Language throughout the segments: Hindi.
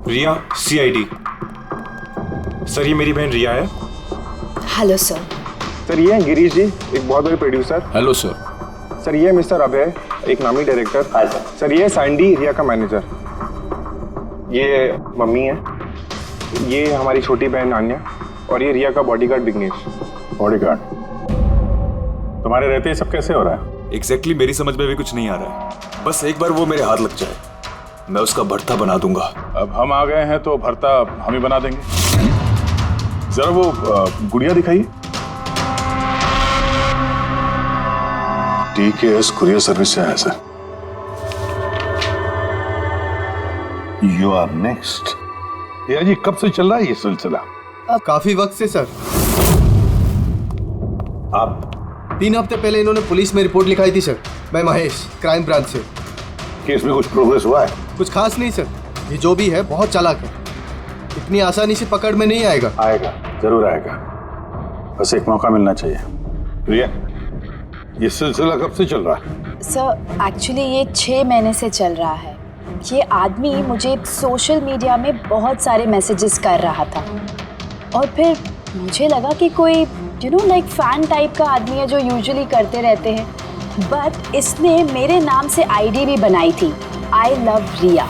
रिया, CID। सर, ये मेरी बहन रिया है। Hello sir. सर, ये हैं गिरीश जी, एक बहुत बड़े प्रोड्यूसर। Hello sir. सर, ये मिस्टर अभय, एक नामी डायरेक्टर। Hi sir. सर, ये सैंडी, रिया का मैनेजर। ये मम्मी है, ये हमारी छोटी बहन आन्या, और ये रिया का बॉडीगार्ड विघ्नेश। बॉडीगार्ड? तुम्हारे रहते ही सब कैसे हो रहा है? एग्जैक्टली मेरी समझ में भी कुछ नहीं आ रहा है। बस एक बार वो मेरे हाथ लग जाए, मैं उसका भर्ता बना दूंगा। अब हम आ गए हैं तो भरता हम ही बना देंगे। जरा वो गुड़िया दिखाइए। TKS कुरियर सर्विस से है sir. You are next. Riya ji, कब से चल रहा है ये सिलसिला? काफी वक्त से सर। आप 3 हफ्ते पहले इन्होंने पुलिस में रिपोर्ट लिखाई थी सर। मैं महेश, क्राइम ब्रांच से। केस में कुछ प्रोग्रेस हुआ है? कुछ खास नहीं सर, ये जो भी है बहुत चालाक है, इतनी आसानी से पकड़ में नहीं आएगा। आएगा, जरूर आएगा, बस एक मौका मिलना चाहिए। रिया, ये सिलसिला कब से चल रहा है? सर, एक्चुअली ये 6 महीने से चल रहा है। ये आदमी मुझे सोशल मीडिया में बहुत सारे मैसेजेस कर रहा था, और फिर मुझे लगा कि कोई लाइक फैन टाइप का आदमी है जो यूजुअली करते रहते हैं, बट इसने मेरे नाम से ID भी बनाई थी, I love Riya.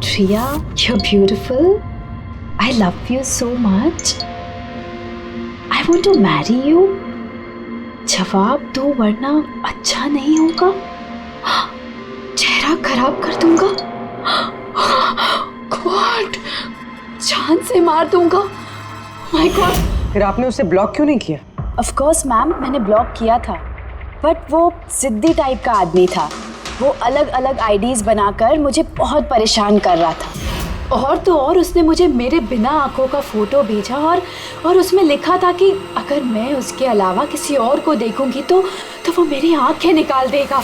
Riya, you're beautiful. I love you so much. I want to marry you. जवाब दो वरना अच्छा नहीं होगा, चेहरा खराब कर दूंगा, गॉड, जान से मार दूंगा। My God. फिर आपने उसे ब्लॉक क्यों नहीं किया? ऑफ कोर्स मैम, मैंने ब्लॉक किया था, बट वो जिद्दी टाइप का आदमी था। वो अलग अलग IDs बनाकर मुझे बहुत परेशान कर रहा था, और तो और उसने मुझे मेरे बिना आंखों का फोटो भेजा, और उसमें लिखा था कि अगर मैं उसके अलावा किसी और को देखूंगी तो वो मेरी आंखें निकाल देगा।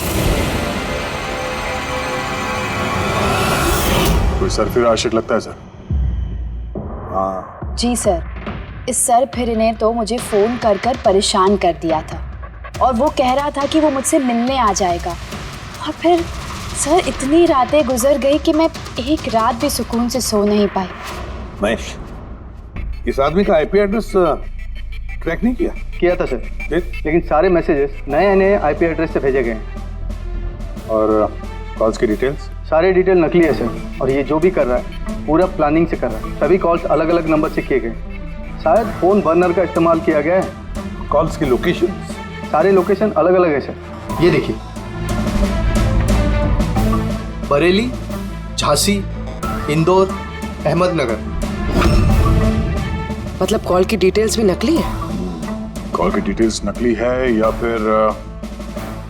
कोई सरफिर आशिक लगता है सर। हाँ जी सर, इस सर फिर ने तो मुझे फ़ोन कर कर परेशान कर दिया था, और वो कह रहा था कि वो मुझसे मिलने आ जाएगा। और फिर सर, इतनी रातें गुजर गई कि मैं एक रात भी सुकून से सो नहीं पाई। महेश, इस आदमी का IP एड्रेस ट्रैक नहीं किया? किया था सर, लेकिन सारे मैसेजेस नए IP एड्रेस से भेजे गए हैं। और कॉल्स की डिटेल्स? सारे डिटेल नकली है सर, और ये जो भी कर रहा है पूरा प्लानिंग से कर रहा है। सभी कॉल्स अलग अलग नंबर से किए गए, शायद फोन बर्नर का इस्तेमाल किया गया है। कॉल्स की लोकेशन? सारे लोकेशन अलग अलग है सर। ये देखिए, बरेली, झांसी, इंदौर, अहमदनगर। मतलब कॉल की डिटेल्स भी नकली है? कॉल की डिटेल्स नकली है, या फिर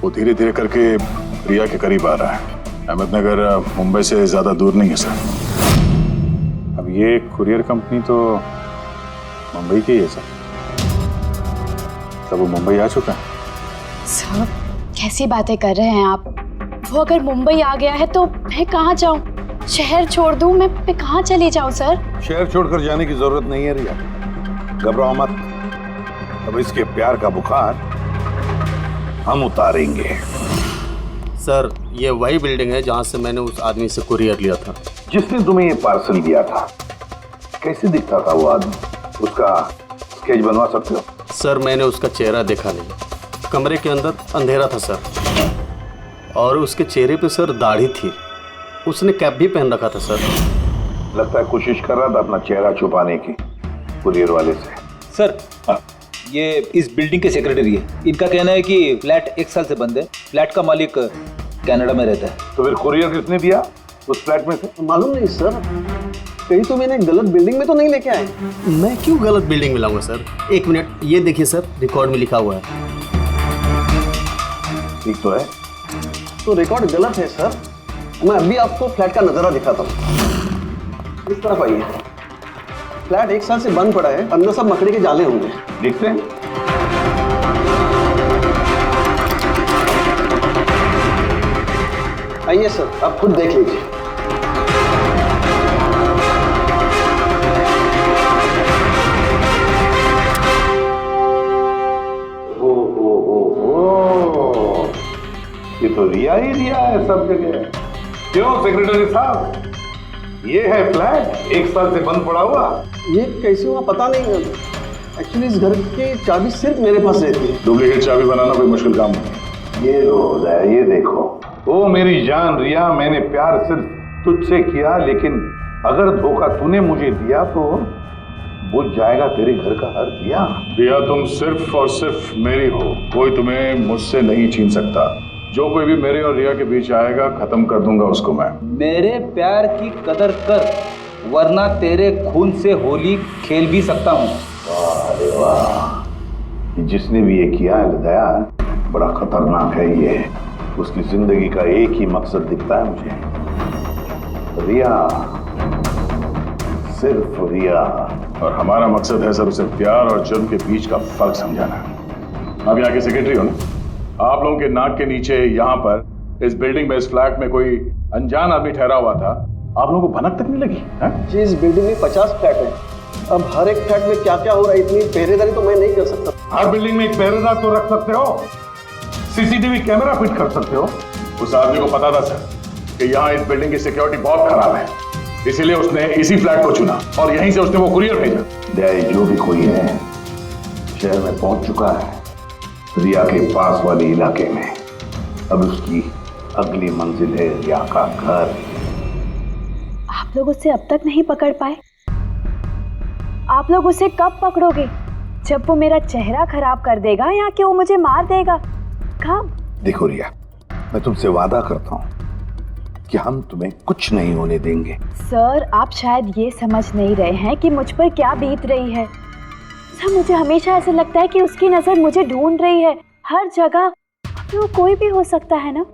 वो धीरे धीरे करके रिया के करीब आ रहा है। अहमदनगर मुंबई से ज्यादा दूर नहीं है सर। अब ये कुरियर कंपनी तो मुंबई की है सर। तब वो मुंबई आ चुका है। सर, कैसी बातें कर रहे हैं आप? वो अगर मुंबई आ गया है तो मैं कहाँ जाऊँ? शहर छोड़ दूँ? मैं कहाँ चली जाऊँ सर? शहर छोड़कर जाने की जरूरत नहीं है रिया, घबराओ मत। अब इसके प्यार का बुखार हम उतारेंगे। सर, ये वही बिल्डिंग है जहाँ से मैंने उस आदमी से कुरियर लिया था। जिसने तुम्हें ये पार्सल दिया था, कैसे दिखता था वो आदमी? उसका स्केच बनवा सकते हो? सर, मैंने उसका चेहरा देखा नहीं, कमरे के अंदर अंधेरा था सर, और उसके चेहरे पे सर दाढ़ी थी। उसने कैप भी पहन रखा था सर। लगता है कोशिश कर रहा था अपना चेहरा छुपाने की कुरियर वाले से। सर, ये इस बिल्डिंग के सेक्रेटरी है। इनका कहना है कि फ्लैट 1 साल से बंद है। फ्लैट का मालिक कनाडा में रहता है। तो फिर कुरियर किसने दिया उस फ्लैट में से? मालूम नहीं सर, कहीं तो मैंने गलत बिल्डिंग में तो नहीं लेके आए। मैं क्यों गलत बिल्डिंग में लाऊंगा सर? 1 मिनट, ये देखिए सर, रिकॉर्ड में लिखा हुआ है। ठीक तो है? तो रिकॉर्ड गलत है सर। मैं अभी आपको फ्लैट का नजारा दिखाता हूँ। इस तरफ आइए। फ्लैट 1 साल से बंद पड़ा है, अंदर सब मकड़ी के जाले होंगे। देखते हैं। आइए सर, आप खुद देख लीजिए। ये तो रिया ही रिया है सब जगह। क्यों सेक्रेटरी साहब, ये है फ्लैट 1 साल से बंद पड़ा हुआ। ये कैसे हुआ पता नहीं। एक्चुअली इस घर की चाबी सिर्फ मेरे पास रहती है। डुप्लीकेट चाबी बनाना कोई मुश्किल काम नहीं। ये लो उदय, ये देखो। ओ मेरी जान रिया, मैंने प्यार सिर्फ तुझसे किया, लेकिन अगर धोखा तूने मुझे दिया तो बुझ जाएगा तेरे घर का हर दिया। रिया, तुम सिर्फ और सिर्फ मेरी हो, कोई तुम्हें मुझसे नहीं छीन सकता। जो कोई भी मेरे और रिया के बीच आएगा, खत्म कर दूंगा उसको मैं। मेरे प्यार की कदर कर, वरना तेरे खून से होली खेल भी सकता हूँ। अरे वाह, जिसने भी ये किया है दया, बड़ा खतरनाक है ये। उसकी जिंदगी का एक ही मकसद दिखता है मुझे, रिया, सिर्फ रिया। और हमारा मकसद है सर उसे प्यार और जुर्म के बीच का फर्क समझाना। आप यहाँ के सेक्रेटरी हो ना? आप लोगों के नाक के नीचे यहाँ पर इस बिल्डिंग में, इस फ्लैट में कोई अनजान आदमी ठहरा हुआ था, आप लोगों को भनक तक नहीं लगी है? जी, इस बिल्डिंग में 50 फ्लैट है। अब हर एक फ्लैट में क्या क्या हो रहा है, इतनी पहरेदारी तो मैं नहीं कर सकता। हर बिल्डिंग में एक पहरेदार तो रख सकते हो, सीसीटीवी कैमरा फिट कर सकते हो। उस आदमी को पता था सर कि यहाँ इस बिल्डिंग की सिक्योरिटी बहुत खराब है, इसीलिए उसने इसी फ्लैट को चुना और यहीं से उसने वो कुरियर भेजा। दया, जो भी कोई है शहर में पहुंच चुका है, रिया के पास वाले इलाके में। अब उसकी अगली मंजिल है रिया का घर। आप लोग उसे अब तक नहीं पकड़ पाए? आप लोग उसे कब पकड़ोगे? जब वो मेरा चेहरा खराब कर देगा या कि वो मुझे मार देगा? कब? देखो रिया, मैं तुमसे वादा करता हूँ कि हम तुम्हें कुछ नहीं होने देंगे। सर, आप शायद ये समझ नहीं रहे हैं कि मुझ पर क्या बीत रही है। सर, मुझे हमेशा ऐसा लगता है कि उसकी नजर मुझे ढूंढ रही है हर जगह। वो कोई भी हो सकता है ना?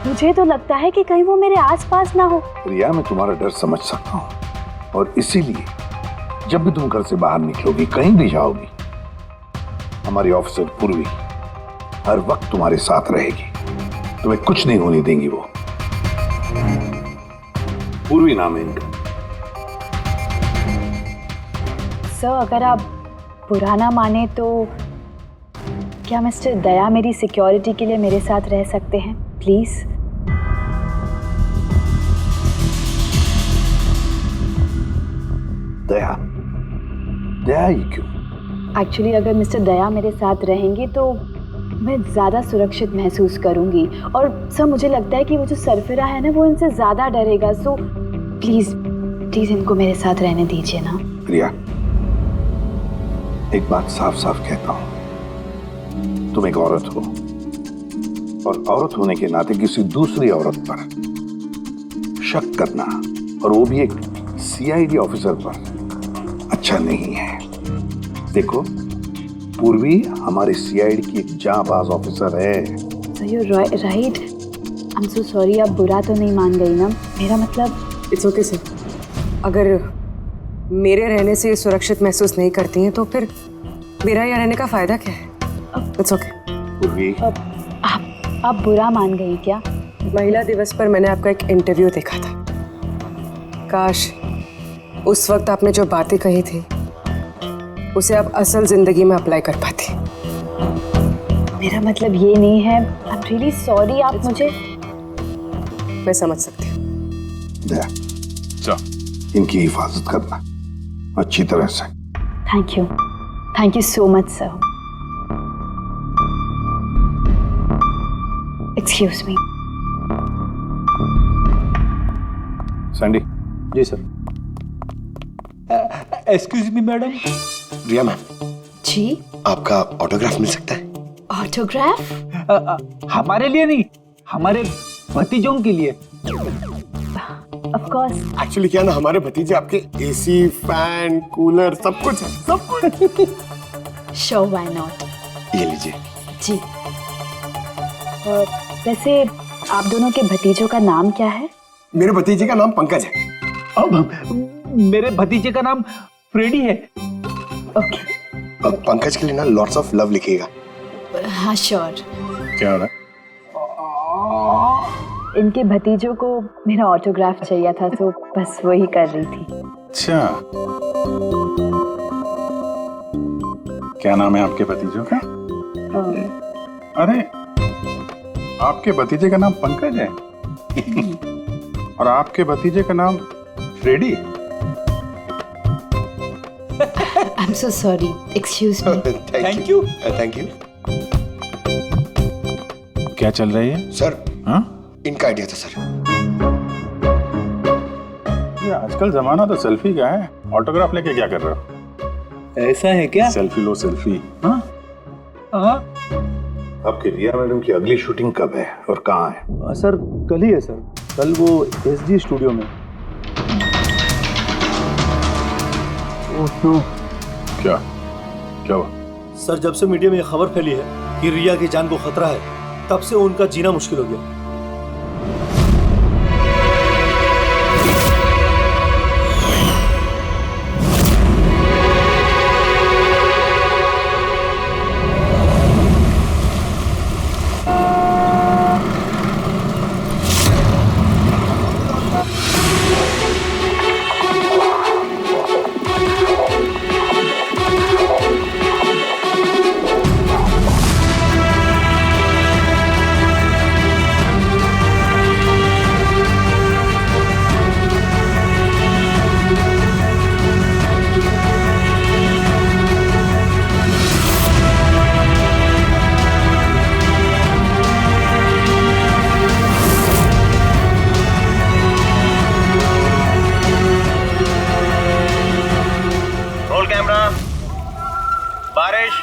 मुझे तो लगता है कि कहीं वो मेरे आसपास ना हो। रिया, मैं तुम्हारा डर समझ सकता हूँ, और इसीलिए जब भी तुम घर से बाहर निकलोगी, कहीं भी जाओगी, हमारी ऑफिसर पूर्वी हर वक्त तुम्हारे साथ रहेगी। तुम्हें कुछ नहीं होने देंगी वो। पूर्वी नाम है इनका। सर, अगर आप बुरा ना माने तो क्या मिस्टर दया मेरी सिक्योरिटी के लिए मेरे साथ रह सकते हैं प्लीज? दया, दया ही क्यों? एक्चुअली अगर मिस्टर दया मेरे साथ रहेंगे तो मैं ज़्यादा सुरक्षित महसूस करूंगी। और सर, मुझे लगता है कि वो जो सरफिरा है ना, वो इनसे ज़्यादा डरेगा। सो प्लीज़ प्लीज़ इनको मेरे साथ रहने दीजिए ना। रिया, एक बात साफ साफ कहता हूं, तुम एक औरत हो, और औरत होने के नाते किसी दूसरी औरत पर शक करना, और वो भी एक सीआईडी ऑफिसर पर, अच्छा नहीं है। देखो, पूर्वी हमारे सीआईडी की एक जांबाज ऑफिसर है। Sir, you right. I am so sorry, आप बुरा तो नहीं मान गई ना? मेरा मतलब इट्स ओके सर। अगर मेरे रहने से ये सुरक्षित महसूस नहीं करती हैं तो फिर मेरा यहाँ रहने का फायदा क्या है? It's okay. पूर्वी, आप बुरा मान गई क्या? महिला दिवस पर मैंने आपका एक इंटरव्यू देखा था। काश उस वक्त आपने जो बातें कही थी उसे आप असल जिंदगी में अप्लाई कर पाती। मेरा मतलब ये नहीं है। I am really sorry. आप मुझे मैं समझ सकती हूँ। दया, इनकी हिफाजत करना अच्छी तरह से। Thank you so much sir. Excuse me. Sandy. जी sir. Excuse me madam. Riya ma'am ji, आपका ऑटोग्राफ मिल सकता है? ऑटोग्राफ? हमारे लिए नहीं, हमारे भतीजों के लिए। Of course. एक्चुअली क्या ना, हमारे भतीजे आपके एसी, फैन, कूलर सब कुछ है, सब कुछ। Show why not. ये लीजिए। जी। वैसे आप दोनों के भतीजों का नाम क्या है? मेरे भतीजे का नाम पंकज है। अब मेरे भतीजे का नाम फ्रेडी है। ओके। अब पंकज के लिए ना लॉट्स ऑफ लव लिखिएगा। हाँ श्योर। क्या हो रहा है? इनके भतीजों को मेरा ऑटोग्राफ चाहिए था, तो बस वही कर रही थी। अच्छा, क्या नाम है आपके भतीजों का? अरे, आपके भतीजे का नाम पंकज है? और आपके भतीजे का नाम Freddy? I'm so sorry. Excuse me. Thank you. Thank you क्या चल रही है? सर। हाँ? इनका आइडिया था सर। ये आजकल जमाना तो सेल्फी का है। ऑटोग्राफ लेके क्या कर रहे हो? ऐसा है क्या? सेल्फी लो सेल्फी। हाँ? हाँ आपकी रिया मैडम की अगली शूटिंग कब है और कहाँ है? सर कल ही है सर, कल वो SG स्टूडियो में। Oh no. क्या क्या हुआ? सर जब से मीडिया में ये खबर फैली है कि रिया की जान को खतरा है, तब से उनका जीना मुश्किल हो गया। बारिश,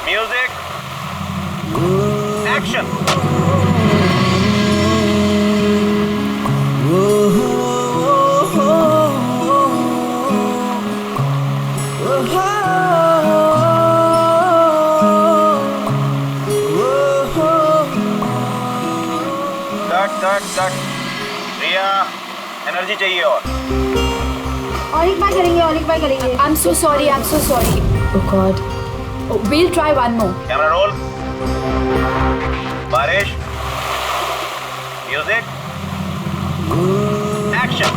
म्यूजिक, एक्शन। कट। रिया, एनर्जी चाहिए और एक बार करेंगे। I'm so sorry. Oh God. Oh, we'll try one more. Camera roll. बारिश, म्यूजिक, एक्शन।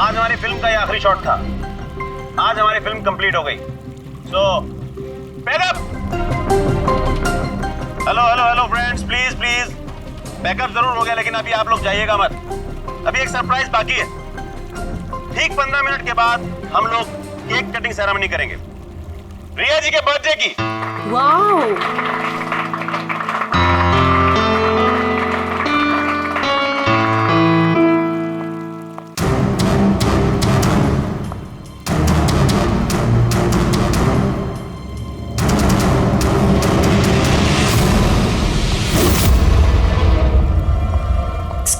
आज हमारी फिल्म का ये आखिरी शॉट था। आज हमारी फिल्म कंप्लीट हो गई। So backup. Hello friends, please backup जरूर हो गया, लेकिन अभी आप लोग जाइएगा मत। अभी एक सरप्राइज बाकी है। ठीक 15 मिनट के बाद हम लोग केक कटिंग सेरेमनी करेंगे रिया जी के बर्थडे की। Wow.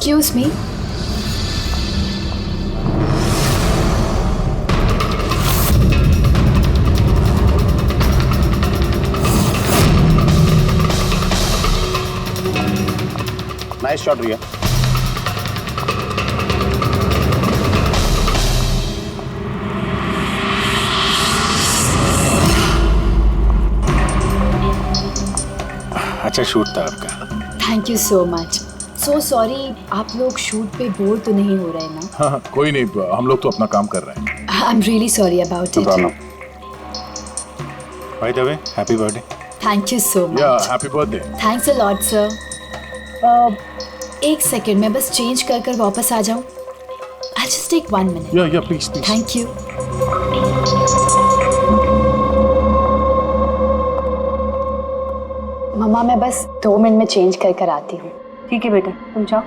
Excuse me. Nice shot Riya. अच्छा शूट था आपका। Thank you so much. So sorry, आप लोग शूट पे बोर तो नहीं हो रहे ना? हाँ कोई नहीं, हम लोग तो अपना काम कर रहे हैं। I'm really sorry about it. By the way, happy birthday. Thank you so much. Yeah, happy birthday. Thanks a lot, sir. एक सेकेंड, मैं बस चेंज कर वापस आ जाऊँ। I'll just take 1 minute. Yeah, please. Thank you. मम्मा मैं बस 2 मिनट में चेंज कर आती हूँ। ठीक है बेटा, तुम जाओ।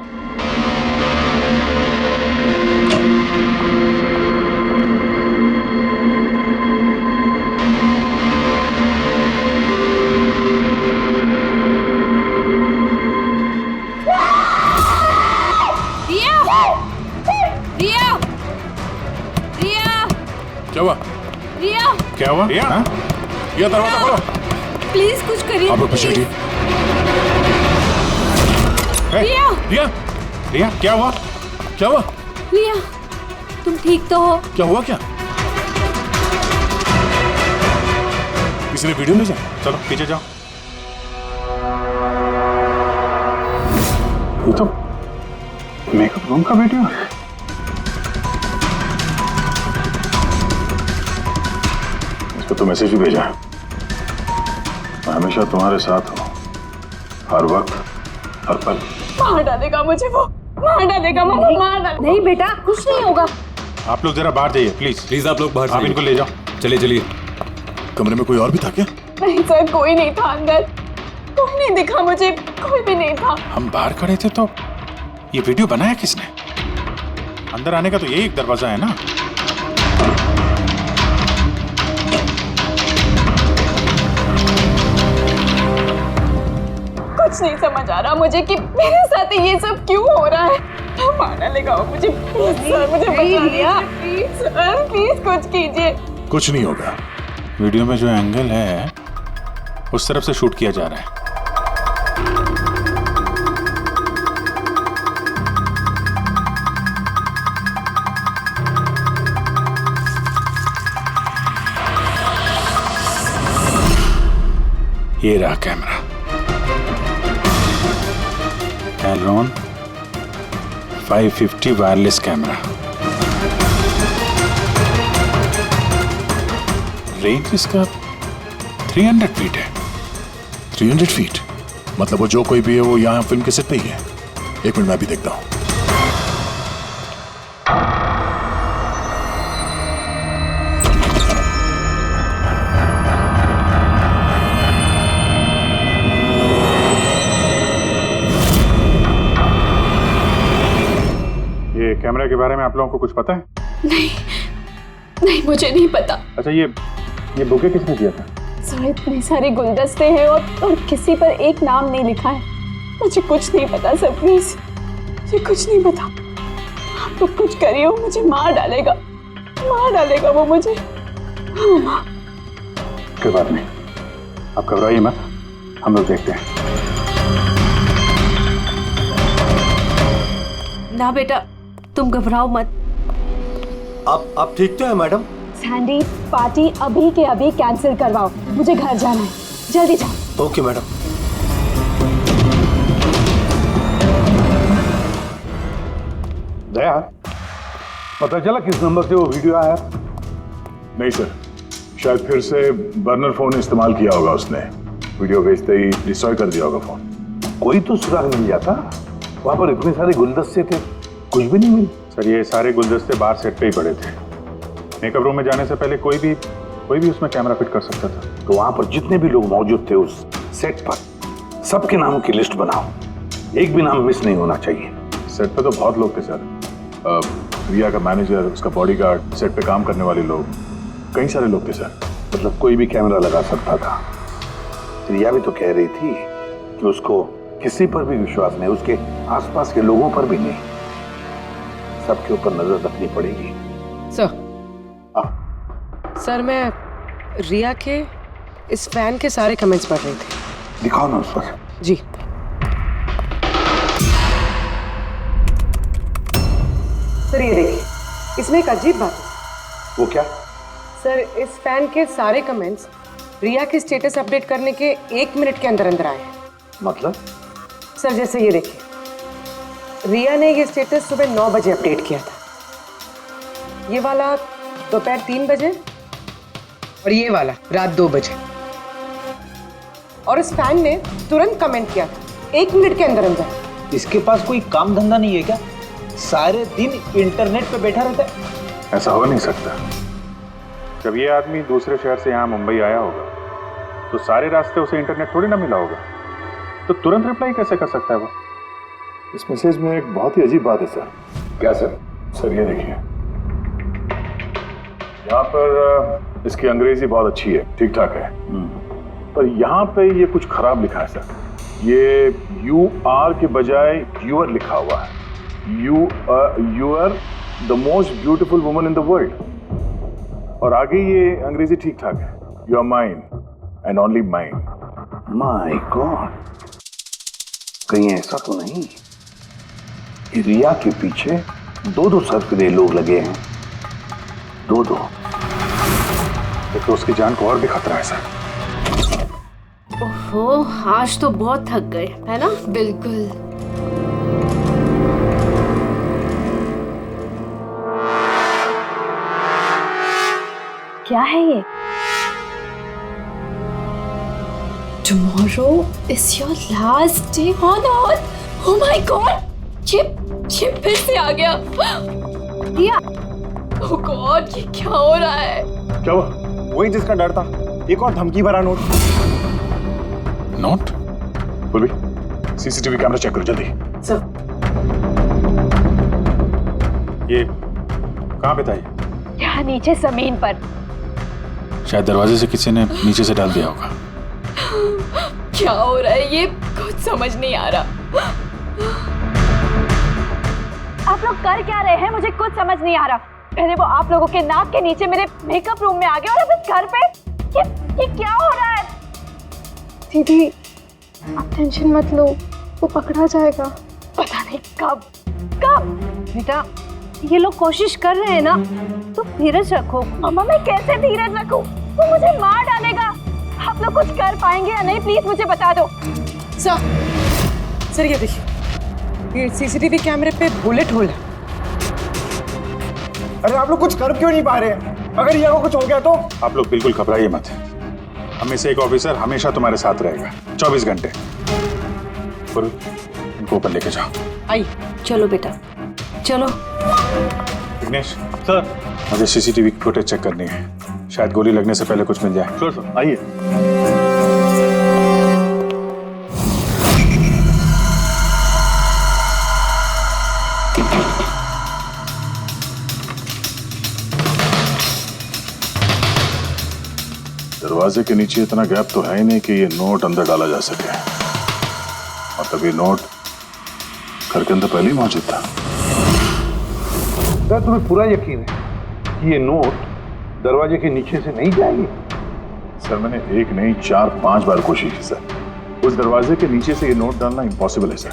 हुआ? रिया, हाँ? ये दरवाजा खोलो। प्लीज कुछ करिए। आप लोग पीछे हटिए। रिया, रिया, रिया, क्या हुआ? क्या हुआ? रिया, तुम ठीक तो हो? क्या हुआ क्या? किसी ने वीडियो ले जाए? चलो पीछे जाओ। ये तो मेकअप रूम का वीडियो है। इसको तो मैसेज भी भेजा है। मैं हमेशा तुम्हारे साथ हूँ, हर वक्त, हर पल। मार डालेगा मुझे वो, मार डालेगा, मार डालेगा। नहीं बेटा, कुछ नहीं होगा। आप लोग जरा बाहर जाइए प्लीज। प्लीज आप लोग बाहर आप इनको ले जाओ। चलिए चलिए। कमरे में कोई और भी था क्या? नहीं सर, कोई नहीं था अंदर, कोई नहीं दिखा मुझे, कोई भी नहीं था। हम बाहर खड़े थे तो ये वीडियो बनाया किसने? अंदर आने का तो यही एक दरवाजा है ना। कुछ नहीं समझ आ रहा मुझे कि मेरे साथ ये सब क्यों हो रहा है। मार डालेगा वो मुझे। प्लीज सर, मुझे बचा लिया। प्लीज सर, प्लीज कुछ कीजिए। कुछ नहीं होगा। वीडियो में जो एंगल है उस तरफ से शूट किया जा रहा है। ये रहा camera. Elron 550 wireless camera. Range इसका 300 फीट है। 300 फीट मतलब वो जो कोई भी है वो यहाँ फिल्म के सेट पे ही है। एक मिनट मैं भी देखता हूँ। ये कैमरा के बारे में आप लोगों को कुछ पता है? नहीं, नहीं मुझे नहीं पता। अच्छा ये बुके किसने दिया था? सर इतने सारे गुलदस्ते हैं और किसी पर एक नाम नहीं लिखा है। मुझे कुछ नहीं पता सर, प्लीज मुझे कुछ नहीं पता। आप तो कुछ करिए, वो मुझे मार डालेगा वो मुझे। कोई बात नहीं, आप घबराइए मत, हम लोग देखते हैं। ना बेटा तुम घबराओ मत। आप ठीक तो है मैडम? सैंडी, पार्टी अभी के अभी कैंसिल करवाओ, मुझे घर जाना है, जल्दी जाओ। Okay madam. दया, पता चला किस नंबर से वो वीडियो आया? नहीं सर, शायद फिर से बर्नर फोन इस्तेमाल किया होगा उसने। वीडियो भेजते ही डिस्ट्रॉय कर दिया होगा फोन। कोई तो सुराग मिल जाता। वहां पर इतने सारे गुलदस्ते थे, कुछ भी नहीं मिले। सर ये सारे गुलदस्ते बाहर सेट पे ही पड़े थे। मेकअप रूम में जाने से पहले कोई भी उसमें कैमरा फिट कर सकता था। तो वहां पर जितने भी लोग मौजूद थे उस सेट पर, सबके नामों की लिस्ट बनाओ, एक भी नाम मिस नहीं होना चाहिए। सेट पे तो बहुत लोग थे सर। रिया का मैनेजर, उसका बॉडीगार्ड, सेट पे काम करने वाले लोग, कई सारे लोग थे सर। मतलब कोई भी कैमरा लगा सकता था। रिया भी तो कह रही थी कि उसको किसी पर भी विश्वास नहीं, उसके आसपास के लोगों पर भी नहीं, सबके ऊपर नजर रखनी पड़ेगी। सर मैं रिया के इस फैन के सारे कमेंट्स पढ़ रही थी। दिखाओ ना उस पर। जी सर ये देखिए, इसमें एक अजीब बात है। वो क्या? सर इस फैन के सारे कमेंट्स रिया के स्टेटस अपडेट करने के 1 मिनट के अंदर अंदर आए हैं। मतलब? सर जैसे ये देखिए, रिया ने ये स्टेटस सुबह 9 बजे अपडेट किया था, ये वाला दोपहर 3 बजे और ये वाला रात 2 बजे। और इस फैन ने तुरंत कमेंट किया था 1 मिनट के अंदर अंदर। इसके पास कोई काम धंधा नहीं है क्या? सारे दिन इंटरनेट पे बैठा रहता है। ऐसा हो नहीं सकता। जब ये आदमी दूसरे शहर से यहाँ मुंबई आया होगा तो सारे रास्ते उसे इंटरनेट थोड़ी ना मिला होगा, तो तुरंत रिप्लाई कैसे कर सकता है वो? इस मैसेज में एक बहुत ही अजीब बात है सर। क्या सर? सर ये देखिए, यहाँ पर इसकी अंग्रेजी बहुत अच्छी है, ठीक ठाक है, पर यहाँ पे ये कुछ खराब लिखा है सर। ये यू आर के बजाय यूर लिखा हुआ है। You are the most beautiful woman in the world. और आगे ये अंग्रेजी ठीक ठाक है। You are mine and only mine. My god, कहीं ऐसा तो नहीं कि रिया के पीछे दो सरफिरे लोग लगे हैं? दो तो उसकी जान को और भी खतरा है सर। ओहो, आज तो बहुत थक गए, है ना? बिल्कुल। क्या है ये? Tomorrow is your last day on earth. Oh my God! ये फिर से आ गया। रिया, oh God, ये क्या हो रहा है? क्या हुआ? वही जिसका डर था, एक और धमकी भरा नोट। नोट? बोल भी, सीसीटीवी कैमरा चेक करो जल्दी। सर, ये कहाँ पे था ये? यहाँ नीचे जमीन पर। शायद दरवाजे से किसी ने नीचे से डाल दिया होगा। क्या हो रहा है ये? कुछ समझ नहीं आ रहा। आप लोग कर क्या रहे हैं? मुझे कुछ समझ नहीं आ रहा। पहले वो आप लोगों के नाक के नीचे मेरे मेकअप रूम में आ गया और अब इस घर पे ये क्या हो रहा है? दीदी, आप टेंशन मत लो, वो पकड़ा जाएगा। पता नहीं कब। बेटा, ये लोग कोशिश कर रहे हैं ना, तो धीरज रखो। मम्मा, मैं कैसे धीरज रखूं? वो मुझे मार डालेगा। आप लोग कुछ कर पाएंगे या नहीं? प्लीज मुझे बता दो। सर ये देखिए, ये सीसीटीवी कैमरे पे बुलेट होल है। अरे आप लोग कुछ कर क्यों नहीं पा रहे हैं? अगर रिया को कुछ हो गया तो? आप लोग बिल्कुल घबराइए मत। हमें से एक ऑफिसर हमेशा तुम्हारे साथ रहेगा 24 घंटे। इनको ऊपर लेके जाओ। आई, चलो बेटा, चलो। विघ्नेश सर, मुझे सीसीटीवी फुटेज चेक करनी है। शायद गोली लगने से पहले कुछ मिल जाए। श्योर सर, आइए। दरवाजे के नीचे इतना गैप तो है ही नहीं कि ये नोट अंदर डाला जा सके। मतलब ये नोट घर के अंदर पहले ही मौजूद था। क्या तुम्हें पूरा यकीन है कि ये नोट दरवाजे के नीचे से नहीं जाएगी? सर, मैंने एक नहीं 4-5 बार कोशिश की सर। उस दरवाजे के नीचे से ये नोट डालना इम्पॉसिबल है सर।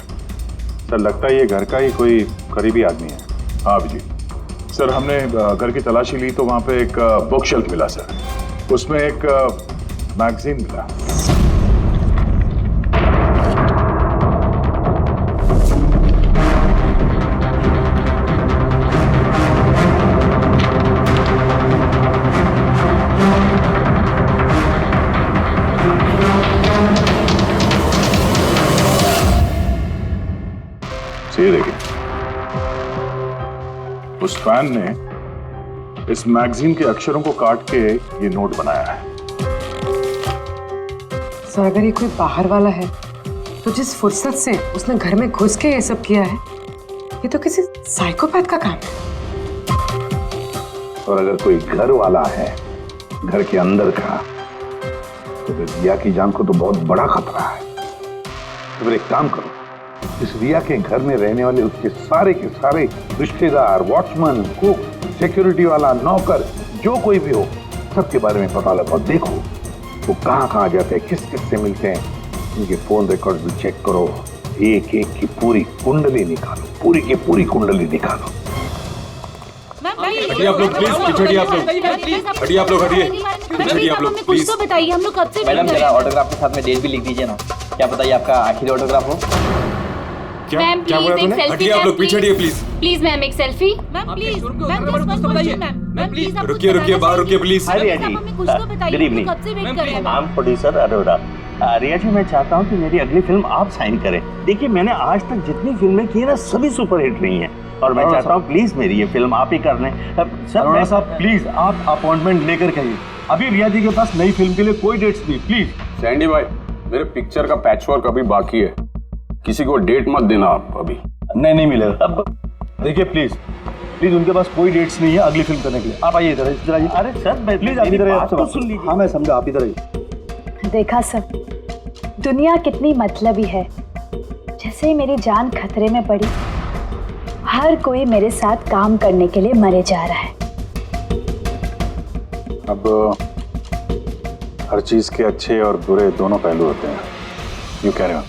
सर, लगता है ये घर का ही कोई करीबी आदमी है। हाँ जी सर, हमने घर की तलाशी ली तो वहाँ पे एक बुक शेल्फ मिला सर। उसमें एक मैगजीन मिला। ये देखिए, उस फैन ने इस मैगजीन के अक्षरों को काट के ये नोट बनाया है। सर, अगर ये कोई बाहर वाला है तो जिस फुर्सत से उसने घर में घुस के ये सब किया है, ये तो किसी साइकोपैथ का काम है। और अगर कोई घर वाला है, घर के अंदर का, तो फिर रिया की जान को तो बहुत बड़ा खतरा है। तो फिर एक काम करो, इस रिया के घर में रहने वाले उसके सारे के सारे रिश्तेदार, वॉचमैन, कुक, सिक्योरिटी वाला, नौकर, जो कोई भी हो, सबके बारे में पता लगाओ। देखो वो कहाँ जाते हैं, किस किस से मिलते हैं, उनके फोन रिकॉर्ड भी चेक करो। एक एक की पूरी कुंडली निकालो, पूरी की पूरी कुंडली निकालो। हटिए आप लोग, प्लीज पीछे हटिए आप लोग। हटिए आप लोग, हटिए पीछे आप लोग प्लीज। कुछ तो बताइए, हम लोग कब से मैडम जरा ऑटोग्राफ के साथ में डेट भी लिख दीजिए ना। क्या पता ये आपका आखिरी ऑटोग्राफ हो। मैम प्लीज एक सेल्फी। हटिए आप लोग, पीछे हटिए प्लीज। प्लीज मैम एक selfie. Ma'am please, ma'am please रुकिए बाहर रुकिए प्लीज। कुछ तो बताइए, गुड इवनिंग, कब से वेट कर रहे हैं। I am producer Arora. Riya ji, मैं चाहता हूँ कि मेरी अगली फिल्म आप साइन करें। देखिए, मैंने आज तक जितनी फिल्में की है ना, सभी सुपरहिट रही हैं, और मैं चाहता हूँ प्लीज मेरी ये फिल्म आप ही कर लें। सर साहब प्लीज आप अपॉइंटमेंट लेकर कहिए। अभी रिया जी के पास नई फिल्म के लिए कोई डेट्स नहीं। प्लीज सैंडी भाई, मेरे पिक्चर का पैचवर्क अभी बाकी है, किसी को डेट मत देना आप अभी। नहीं मिलेगा। अब देखिए प्लीज उनके पास कोई डेट्स नहीं है अगली फिल्म करने के लिए। आप आइए इधर आइए। अरे सर प्लीज आप इधर आइए। तो सुन लीजिए। हाँ मैं समझा, आप इधर आइए। देखा सर, दुनिया कितनी मतलबी है। जैसे ही मेरी जान खतरे में पड़ी, हर कोई मेरे साथ काम करने के लिए मरे जा रहा है। अब हर चीज के अच्छे और बुरे दोनों पहलू होते हैं। You carry on.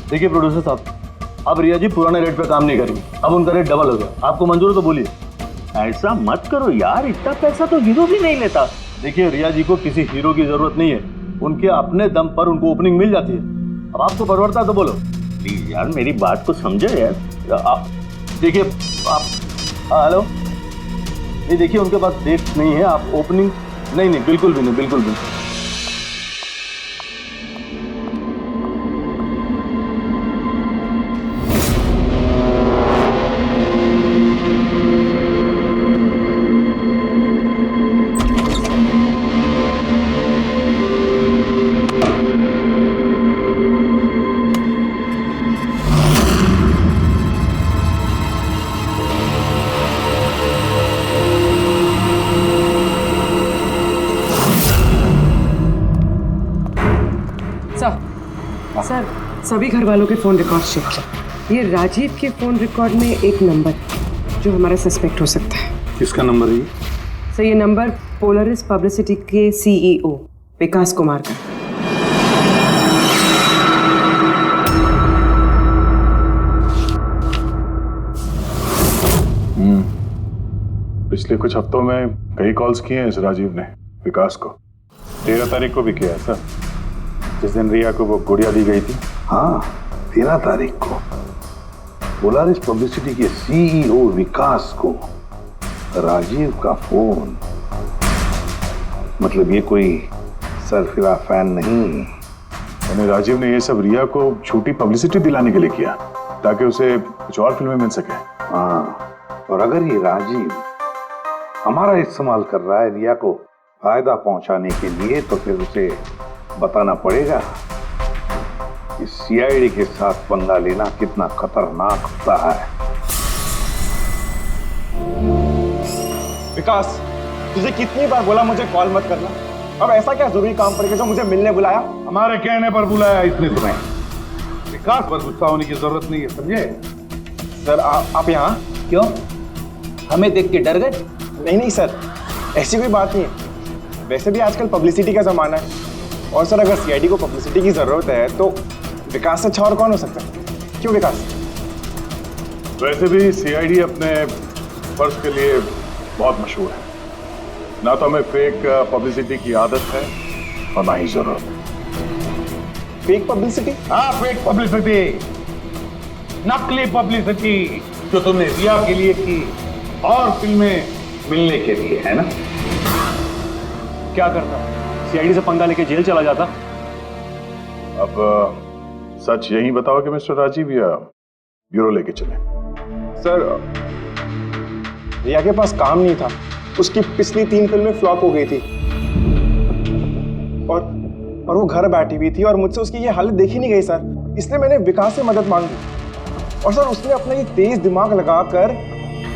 देखिए प्रोड्यूसर साहब, अब रिया जी पुराने रेट पे काम नहीं करेंगी, अब उनका रेट डबल हो गया। आपको मंजूर है तो बोलिए। ऐसा मत करो यार, इतना पैसा तो हीरो भी नहीं लेता। देखिए रिया जी को किसी हीरो की जरूरत नहीं है, उनके अपने दम पर उनको ओपनिंग मिल जाती है। अब आपको परवड़ता तो बोलो। प्लीज यार मेरी बात को समझो यार। आप देखिए, आप हेलो, नहीं देखिए उनके पास डेट नहीं है। आप ओपनिंग नहीं, बिल्कुल भी नहीं, बिल्कुल भी नहीं। सर, सभी घर वालों के फोन रिकॉर्ड चेक किया। ये राजीव के फोन रिकॉर्ड में एक नंबर जो हमारा सस्पेक्ट हो सकता है। किसका नंबर है? सर ये नंबर पोलरिस पब्लिसिटी के सीईओ विकास कुमार का। पिछले कुछ हफ्तों में कई कॉल्स किए हैं इस राजीव ने विकास को। 13 तारीख को भी किया है सर, जिस दिन रिया को वो गुड़िया दी गई थी। हाँ, 13 तारीख को पोलारिस पब्लिसिटी के सीईओ विकास को राजीव का फोन। मतलब ये कोई सरफिरा फैन नहीं। यानी राजीव ने ये सब रिया को झूठी पब्लिसिटी दिलाने के लिए किया ताकि उसे कुछ और फिल्में मिल सके। हाँ, और अगर ये राजीव हमारा इस्तेमाल कर रहा है रिया को फायदा पहुंचाने के लिए, तो फिर उसे बताना पड़ेगा कि सीआईडी के साथ पंगा लेना कितना खतरनाक होता है। विकास, तुझे कितनी बार बोला मुझे कॉल मत करना? अब ऐसा क्या जरूरी काम पड़ गया जो मुझे मिलने बुलाया? हमारे कहने पर बुलाया इसने तुम्हें। विकास पर गुस्सा होने की जरूरत नहीं है, समझे? सर आप यहाँ क्यों? हमें देख के डर गए? नहीं सर, ऐसी कोई बात नहीं है। वैसे भी आजकल पब्लिसिटी का जमाना है, और सर अगर सीआईडी को पब्लिसिटी की जरूरत है तो विकास से अच्छा और कौन हो सकता है? क्यों विकास? वैसे भी सीआईडी अपने फर्ज के लिए बहुत मशहूर है। ना तो हमें फेक पब्लिसिटी की आदत है और ना ही जरूरत। Fake publicity? हाँ, फेक पब्लिसिटी, नकली पब्लिसिटी जो तुमने रिया के लिए की और फिल्में मिलने के लिए, है ना? क्या करता? सीआईडी से पंगा लेके जेल चला जाता। अब सच यही बताओगे मिस्टर राजीव या ब्यूरो लेके चले? सर रिया के पास काम नहीं था, उसकी पिछली 3 फिल्में फ्लॉप हो गई थी और वो घर बैठी हुई थी और मुझसे उसकी ये हालत देखी नहीं गई सर, इसलिए मैंने विकास से मदद मांगी और सर उसने अपना ये तेज दिमाग लगाकर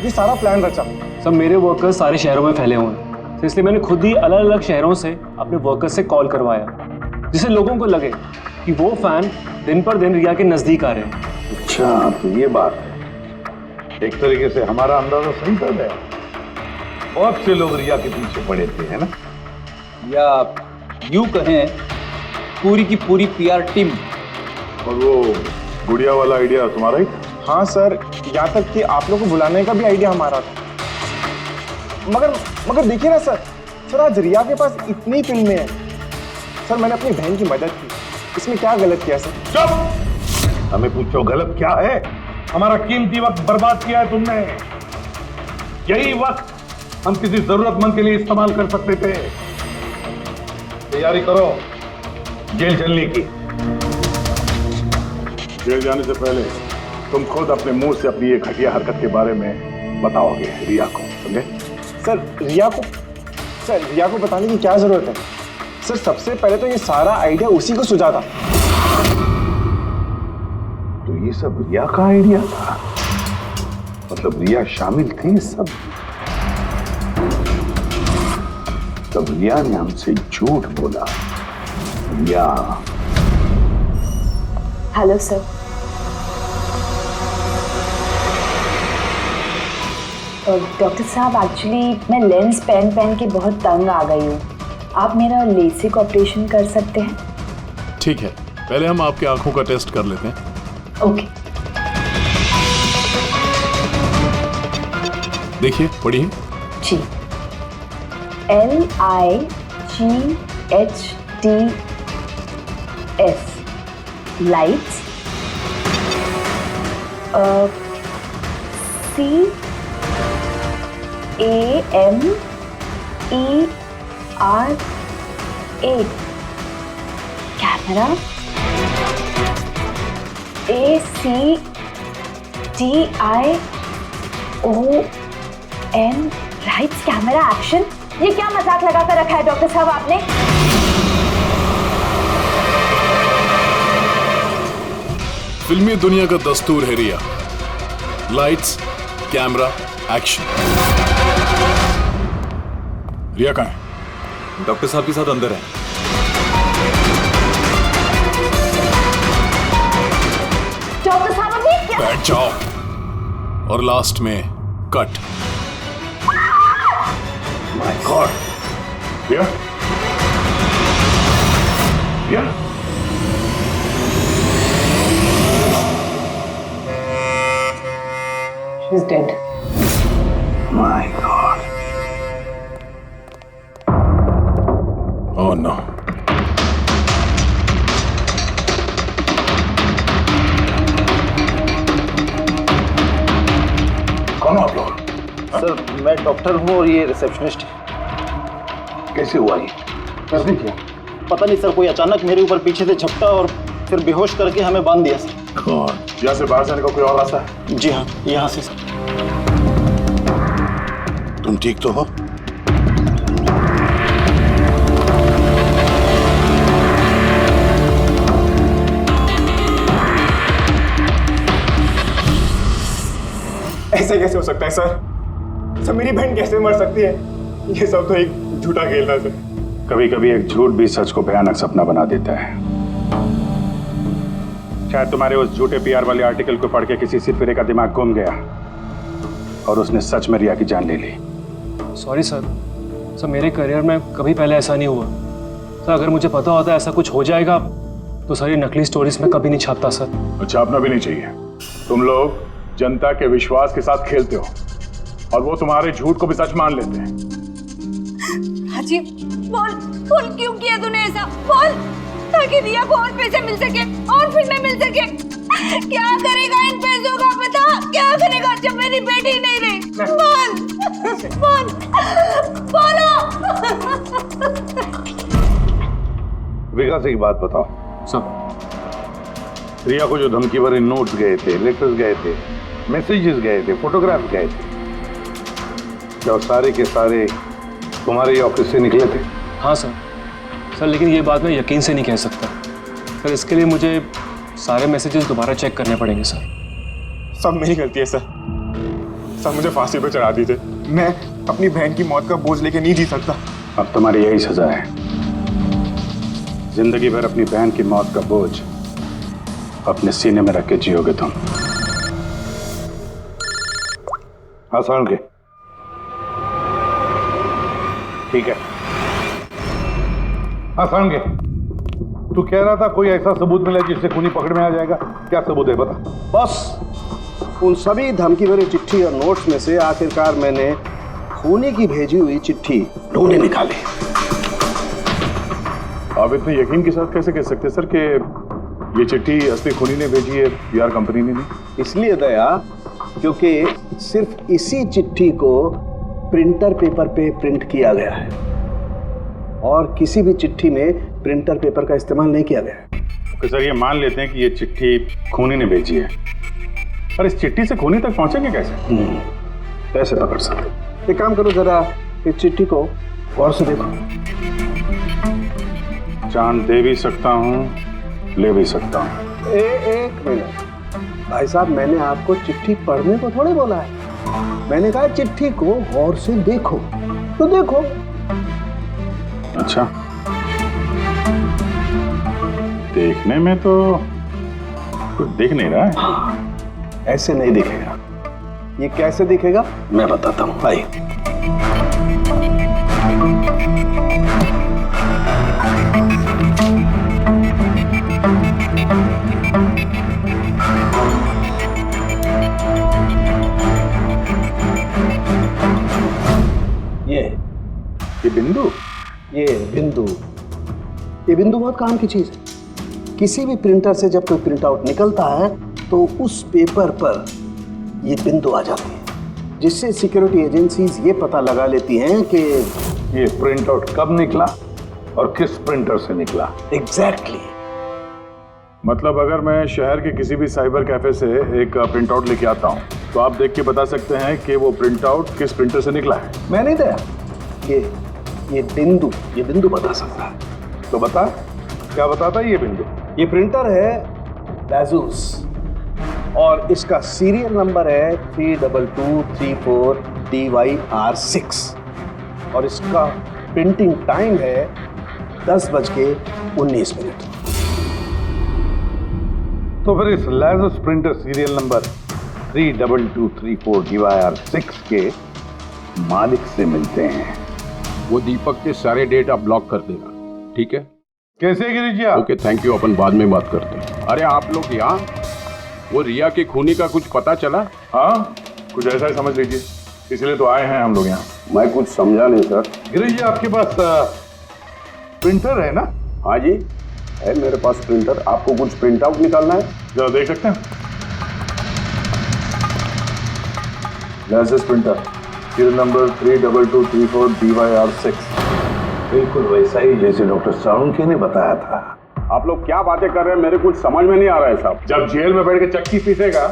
ये सारा प्लान रचा। सर मेरे वर्कर्स सारे शहरों में फैले हुए हैं, तो इसलिए मैंने खुद ही अलग अलग शहरों से अपने वर्कर्स से कॉल करवाया जिससे लोगों को लगे कि वो फैन दिन पर दिन रिया के नजदीक आ रहे हैं। अच्छा, तो ये बात है। एक तरीके से हमारा अंदाजा सही था। बहुत से लोग रिया के पीछे पड़े थे, है ना? या यूं कहें पूरी की पूरी पीआर टीम। और वो गुड़िया वाला आइडिया तुम्हारा ही? हाँ सर, यहाँ तक कि आप लोग को बुलाने का भी आइडिया हमारा था। मगर देखिए ना सर आज रिया के पास इतनी फिल्में हैं। सर मैंने अपनी बहन की मदद की, इसमें क्या गलत किया सर? चुप! हमें पूछो गलत क्या है? हमारा कीमती वक्त बर्बाद किया है तुमने। यही वक्त हम किसी जरूरतमंद के लिए इस्तेमाल कर सकते थे। तैयारी करो जेल चलने की। जेल जाने से पहले तुम खुद अपने मुंह से अपनी एक घटिया हरकत के बारे में बताओगे रिया को, समझे? सर रिया को बताने की क्या जरूरत है? सर सबसे पहले तो ये सारा आइडिया उसी को सुझा था। तो ये सब रिया का आइडिया था? मतलब रिया शामिल थी सब? तब रिया ने हमसे झूठ बोला। रिया। Hello sir. डॉक्टर साहब एक्चुअली मैं लेंस पहन के बहुत तंग आ गई हूँ, आप मेरा लेसिक ऑपरेशन कर सकते हैं? ठीक है, पहले हम आपके आंखों का टेस्ट कर लेते हैं। ओके। देखिए, पढ़िए। जी। LIGHTS lights. CAMERA camera. ACTION lights camera action. ये क्या मजाक लगा कर रखा है डॉक्टर साहब आपने? फिल्मी दुनिया का दस्तूर है रिया, लाइट्स कैमरा एक्शन। रिया कहाँ है? डॉक्टर साहब के साथ अंदर है। डॉक्टर साहब अभी क्या? बैठ जाओ और लास्ट में cut. My god. Riya? Riya? She's dead. My God. Oh no. कौन हो आप लोग? सर मैं डॉक्टर हूँ और ये रिसेप्शनिस्ट है। कैसे हुआ ये? कैसे किया? पता नहीं सर, कोई अचानक मेरे ऊपर पीछे से झपटा और फिर बेहोश करके हमें बांध दिया सर। यहाँ से बाहर जाने का कोई और रास्ता है? जी हाँ, यहाँ से सर। तुम ठीक तो हो? ऐसे कैसे हो सकता है सर? सर मेरी बहन कैसे मर सकती है? ये सब तो एक झूठा खेल था सर। कभी कभी एक झूठ भी सच को भयानक सपना बना देता है। शायद तुम्हारे उस झूठे पीआर वाले आर्टिकल को पढ़ के किसी सिरफिरे का दिमाग घूम गया और उसने सच में रिया की जान ले ली। सॉरी सर, मेरे करियर में कभी पहले ऐसा नहीं हुआ सर। अगर मुझे पता होता ऐसा कुछ हो जाएगा तो सारी नकली स्टोरीज में कभी नहीं छापता सर। छापना भी नहीं चाहिए। तुम लोग जनता के विश्वास के साथ खेलते हो और वो तुम्हारे झूठ को भी सच मान लेते हैं। राजीव, बोल क्यों किया तूने ऐसा? बोल, ताकि रिया को और पैसे मिल सके और फिल्में मिल सके। क्या करेगा इन पैसों का? बता, क्या करेगा जब मेरी बेटी नहीं रही? बोलो। विकास एक बात बताओ सब। रिया को जो धमकी भरे नोट्स गए थे, लेटर्स गए थे, मैसेजेस गए थे, फोटोग्राफ गए थे, क्या सारे के सारे तुम्हारे ऑफिस से निकले थे? हाँ सर, लेकिन ये बात मैं यकीन से नहीं कह सकता सर। इसके लिए मुझे सारे मैसेजेस दोबारा चेक करने पड़ेंगे सर। सब मेरी गलती है सर। मुझे फांसी पर चढ़ा दीजिए। मैं अपनी बहन की मौत का बोझ लेके नहीं जी सकता। अब तुम्हारी यही सजा है, जिंदगी भर अपनी बहन की मौत का बोझ अपने सीने में रख के जियोगे तुम। आसान के ठीक है। आसान के तू कह रहा था कोई ऐसा सबूत मिला जिससे खूनी पकड़ में आ जाएगा। क्या सबूत है बता? बस उन सभी धमकी भरी चिट्ठी और नोट्स में से आखिरकार मैंने खूनी की भेजी हुई चिट्ठी ढूंढे निकाली। आप इतने यकीन के साथ कैसे कह सकते सर कि ये चिट्ठी असली खूनी ने भेजी है, पीआर कंपनी ने नहीं? इसलिए दया, क्योंकि सिर्फ इसी चिट्ठी को प्रिंटर पेपर पे प्रिंट किया गया है और किसी भी चिट्ठी में प्रिंटर पेपर का इस्तेमाल नहीं किया गया है। तो सर ये मान लेते हैं कि ये चिट्ठी खूनी ने भेजी है, पर इस चिट्ठी से खूनी तक पहुंचेंगे कैसे? कैसे पकड़ सकते? एक काम करो, जरा इस चिट्ठी को गौर से देखो। जान दे भी सकता हूँ, ले भी सकता हूँ। एक मिनट भाई साहब, मैंने आपको चिट्ठी पढ़ने को थोड़ी बोला है। मैंने कहा चिट्ठी को गौर से देखो, तो देखो। अच्छा, देखने में तो कुछ दिख नहीं रहा है। ऐसे नहीं दिखेगा। ये कैसे दिखेगा मैं बताता हूँ। भाई बिंदु? ये बिंदु बहुत काम की चीज है। किसी भी प्रिंटर से जब कोई प्रिंट आउट निकलता है तो उस पेपर पर ये बिंदु आ जाती है, जिससे सिक्योरिटी एजेंसीज ये पता लगा लेती हैं कि ये प्रिंट आउट कब निकला और किस प्रिंटर से निकला। एग्जैक्टली। मतलब अगर मैं शहर के किसी भी साइबर कैफे से एक प्रिंट आउट लेके आता हूँ तो आप देख के बता सकते हैं कि वो प्रिंट आउट किस प्रिंटर से निकला है? मैं नहीं दिया, ये बिंदु बता सकता है। तो बता, क्या बताता है ये बिंदु? ये प्रिंटर है Asus और इसका सीरियल नंबर है 32234 DYR6 और इसका प्रिंटिंग टाइम है 10:19। तो फिर इस Asus printer serial number 32234 DYR6 के मालिक से मिलते हैं। वो दीपक के सारे डेटा ब्लॉक कर देगा, ठीक है? कैसे गिरीश? ओके, थैंक यू, अपन बाद में बात करते हैं। अरे आप लोग यहाँ, वो रिया के खूनी का कुछ पता चला? हाँ, कुछ ऐसा ही समझ लीजिए, इसलिए तो आए हैं हम लोग यहाँ। मैं कुछ समझा नहीं सर। गिरीश जी, आपके पास प्रिंटर है ना? हाँ जी, है मेरे पास प्रिंटर। आपको कुछ प्रिंट आउट निकालना है? जरा देख सकते हैं। Asus printer serial number 32234 DYR6। बिल्कुल वैसा ही जैसे डॉक्टर साळुंखे ने बताया था। आप लोग क्या बातें कर रहे हैं, मेरे कुछ समझ में नहीं आ रहा है साहब। जब जेल में बैठ के चक्की पीसेगा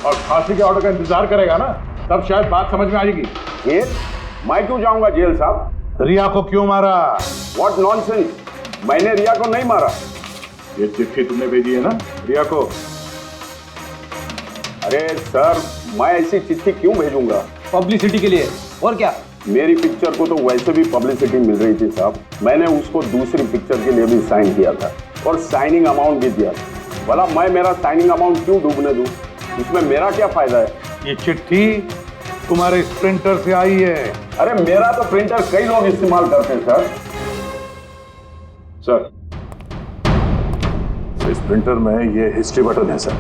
और फांसी के ऑर्डर का इंतजार करेगा ना, तब शायद बात समझ में आ जाएगी। जेल? मैं क्यों जाऊंगा जेल साहब? रिया को क्यों मारा? व्हाट नॉनसेंस, मैंने रिया को नहीं मारा। ये चिट्ठी तुमने भेजी है ना रिया को? अरे सर, मैं ऐसी चिट्ठी क्यों भेजूंगा? पब्लिसिटी के लिए, और क्या? मेरी पिक्चर को तो वैसे भी पब्लिसिटी मिल रही थी साहब। मैंने उसको दूसरी पिक्चर के लिए भी साइन किया था और साइनिंग अमाउंट भी दिया था। भला मैं मेरा साइनिंग अमाउंट क्यों डूबने दूं? इसमें मेरा क्या फायदा है? ये चिट्ठी तुम्हारे इस प्रिंटर से आई है। अरे मेरा तो प्रिंटर कई लोग इस्तेमाल करते हैं सर। सर, इस प्रिंटर में ये हिस्ट्री बटन है सर।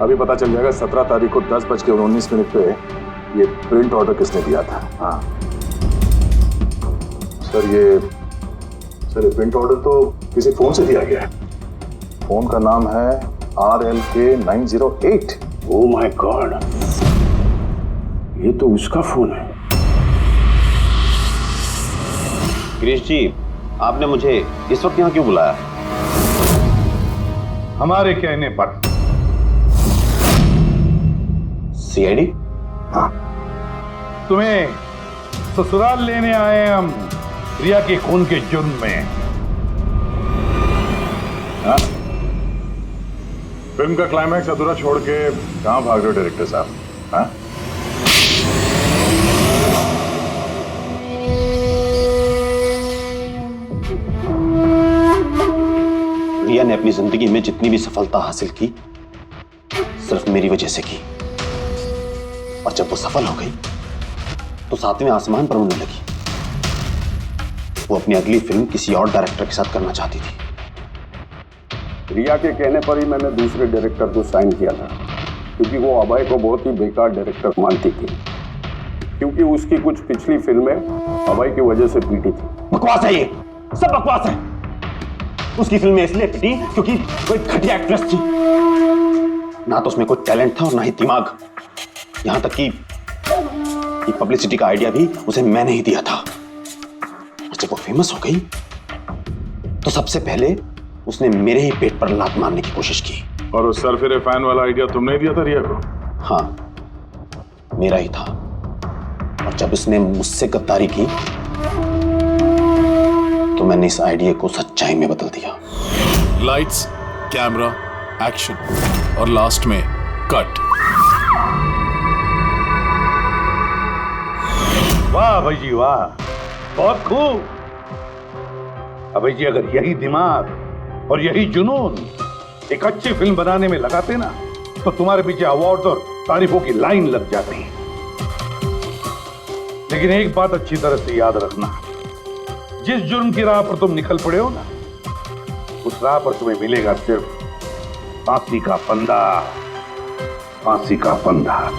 अभी पता चल जाएगा 17 तारीख को 10:19 पे ये प्रिंट ऑर्डर किसने दिया था। हाँ सर, ये प्रिंट ऑर्डर तो किसी फोन से दिया गया है। फोन का नाम है RLK908। ओह माय गॉड, ये तो उसका फोन है। गिरीश जी, आपने मुझे इस वक्त यहाँ क्यों बुलाया? हमारे कहने पर। CID? हाँ, तुम्हें ससुराल लेने आए हैं हम, रिया के खून के जुर्म में। हाँ? फिल्म का क्लाइमैक्स अधूरा छोड़ के कहां भाग रहे हो डायरेक्टर साहब? हाँ? रिया ने अपनी जिंदगी में जितनी भी सफलता हासिल की सिर्फ मेरी वजह से की, और जब वो सफल हो गई तो 7वें आसमान पर उड़ने लगी। वो अपनी अगली फिल्म किसी और डायरेक्टर के साथ करना चाहती थी। रिया के कहने पर ही मैंने दूसरे डायरेक्टर को साइन किया था, क्योंकि वो अभय को बहुत ही बेकार डायरेक्टर मानती थी, क्योंकि उसकी कुछ पिछली फिल्में अभय की वजह से पीटी थी। बकवास है, ये सब बकवास है। उसकी फिल्में इसलिए पिटी क्योंकि कोई घटिया एक्ट्रेस थी, ना तो उसमें कोई टैलेंट था और ना ही दिमाग। यहां तक कि पब्लिसिटी का आइडिया भी उसे मैंने ही दिया था। जब वो फेमस हो गई तो सबसे पहले उसने मेरे ही पेट पर लात मारने की कोशिश की। और उस सरफिरे फैन वाला आइडिया तुमने ही दिया था रिया को? हाँ, मेरा ही था। और जब उसने मुझसे गद्दारी की तो मैंने इस आइडिया को सच्चाई में बदल दिया। लाइट्स, कैमरा, एक्शन और लास्ट में कट। वाह भाई जी वाह, बहुत खूब। अबे जी, अगर यही दिमाग और यही जुनून एक अच्छी फिल्म बनाने में लगाते ना, तो तुम्हारे पीछे अवार्ड और तारीफों की लाइन लग जाती। लेकिन एक बात अच्छी तरह से याद रखना, जिस जुर्म की राह पर तुम निकल पड़े हो ना, उस राह पर तुम्हें मिलेगा सिर्फ फांसी का फंदा, फांसी का फंदा।